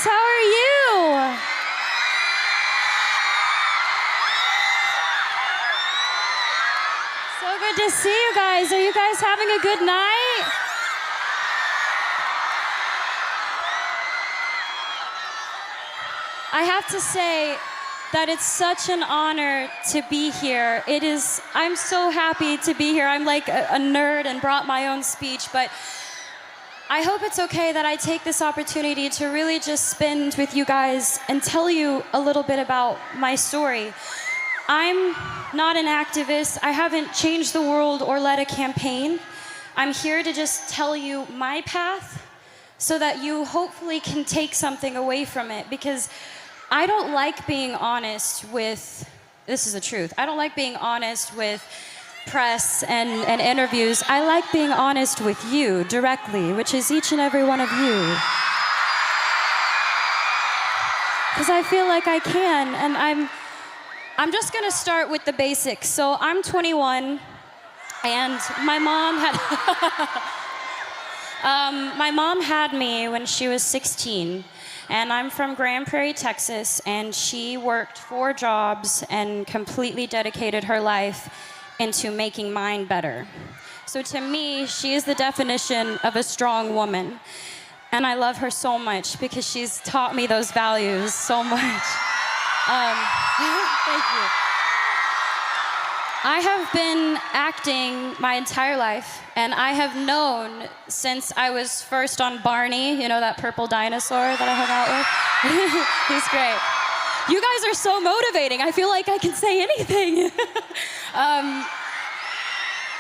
guys, how are you? So good to see you guys. Are you guys having a good night? I have to say that it's such an honor to be here. I'm so happy to be here. I'm like a nerd and brought my own speech, but I hope it's okay that I take this opportunity to really just spend with you guys and tell you a little bit about my story. I'm not an activist. I haven't changed the world or led a campaign. I'm here to just tell you my path so that you hopefully can take something away from it, because I don't like being honest with, this is the truth, I don't like being honest with press and interviews. I like being honest with you directly, which is each and every one of you. Because I feel like I can, and I'm just gonna start with the basics. So I'm 21, and my mom had me when she was 16. And I'm from Grand Prairie, Texas, and she worked 4 jobs and completely dedicated her life into making mine better. So to me, she is the definition of a strong woman. And I love her so much because she's taught me those values so much. Thank you. I have been acting my entire life, and I have known since I was first on Barney, you know, that purple dinosaur that I hung out with? He's great. You guys are so motivating. I feel like I can say anything.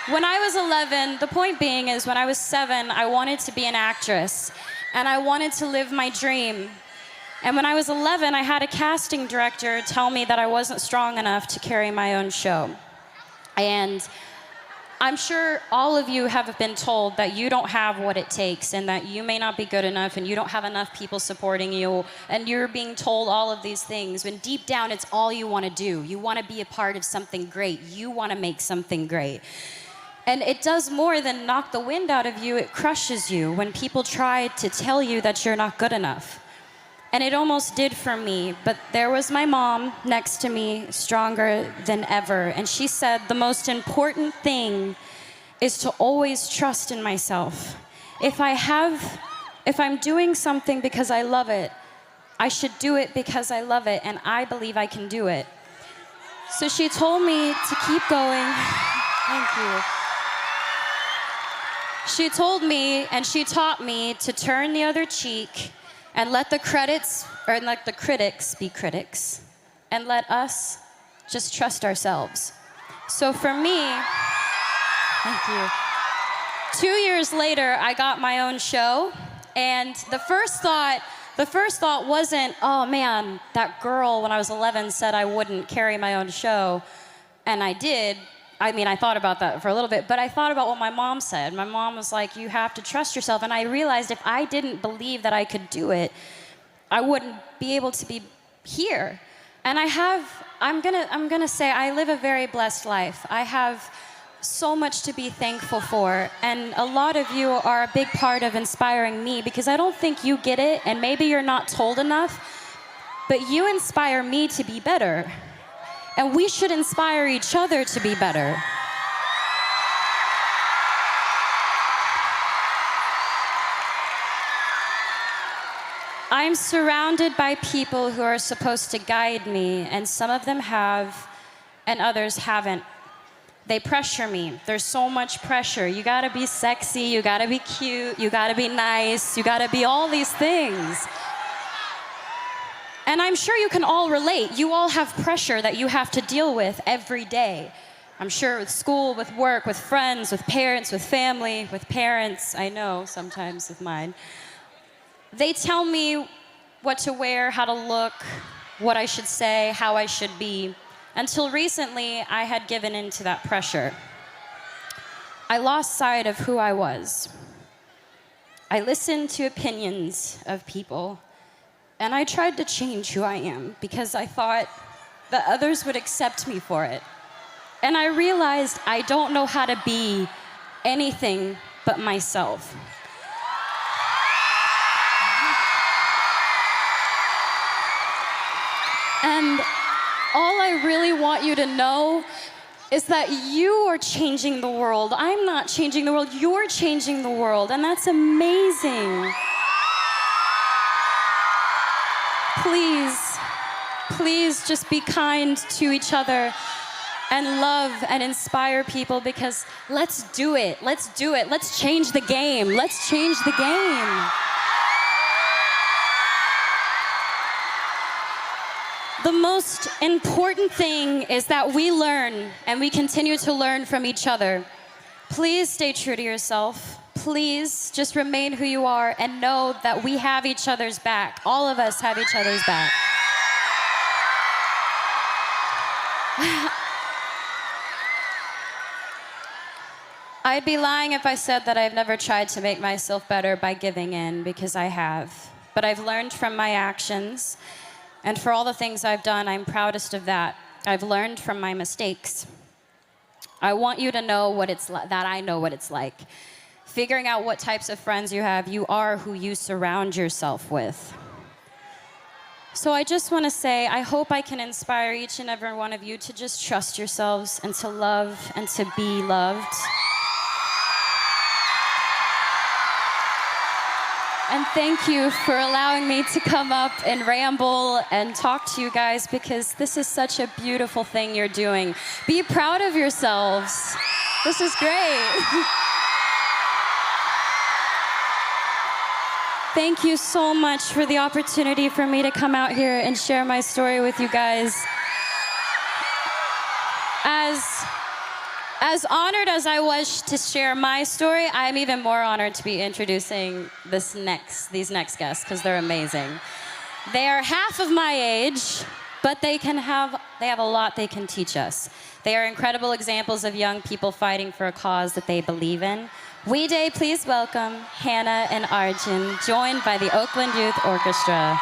When I was 11, the point being is when I was 7, I wanted to be an actress, and I wanted to live my dream. And when I was 11, I had a casting director tell me that I wasn't strong enough to carry my own show. And I'm sure all of you have been told that you don't have what it takes and that you may not be good enough and you don't have enough people supporting you, and you're being told all of these things when deep down it's all you want to do. You want to be a part of something great. You want to make something great. And it does more than knock the wind out of you. It crushes you when people try to tell you that you're not good enough. And it almost did for me, but there was my mom next to me, stronger than ever. And she said, the most important thing is to always trust in myself. If I'm doing something because I love it, I should do it because I love it, and I believe I can do it. So she told me to keep going. Thank you. She told me, and she taught me to turn the other cheek and let the critics be critics, and let us just trust ourselves. So for me, thank you. 2 years later, I got my own show, and the first thought wasn't, oh man, that girl when I was 11 said I wouldn't carry my own show, and I did. I mean, I thought about that for a little bit, but I thought about what my mom said. My mom was like, you have to trust yourself. And I realized if I didn't believe that I could do it, I wouldn't be able to be here. And I'm gonna say I live a very blessed life. I have so much to be thankful for. And a lot of you are a big part of inspiring me, because I don't think you get it, and maybe you're not told enough, but you inspire me to be better. And we should inspire each other to be better. I'm surrounded by people who are supposed to guide me, and some of them have, and others haven't. They pressure me. There's so much pressure. You gotta be sexy, you gotta be cute, you gotta be nice, you gotta be all these things. And I'm sure you can all relate. You all have pressure that you have to deal with every day. I'm sure with school, with work, with friends, with parents, with family, with parents. I know sometimes with mine. They tell me what to wear, how to look, what I should say, how I should be. Until recently, I had given in to that pressure. I lost sight of who I was. I listened to opinions of people, and I tried to change who I am because I thought that others would accept me for it. And I realized I don't know how to be anything but myself. really want you to know is that you are changing the world. I'm not changing the world, you're changing the world, and that's amazing. Please, please just be kind to each other and love and inspire people, because let's do it. Let's do it. Let's change the game. Let's change the game. The most important thing is that we learn and we continue to learn from each other. Please stay true to yourself. Please just remain who you are and know that we have each other's back. All of us have each other's back. I'd be lying if I said that I've never tried to make myself better by giving in, because I have. But I've learned from my actions, and for all the things I've done, I'm proudest of that. I've learned from my mistakes. I want you to know what it's like, that I know what it's like. Figuring out what types of friends you have, you are who you surround yourself with. So I just want to say, I hope I can inspire each and every one of you to just trust yourselves and to love and to be loved. And thank you for allowing me to come up and ramble and talk to you guys, because this is such a beautiful thing you're doing. Be proud of yourselves. This is great. Thank you so much for the opportunity for me to come out here and share my story with you guys. As honored as I was to share my story, I'm even more honored to be introducing these next guests, because they're amazing. They are half of my age, but they have a lot they can teach us. They are incredible examples of young people fighting for a cause that they believe in. We Day, please welcome Hannah and Arjun, joined by the Oakland Youth Orchestra.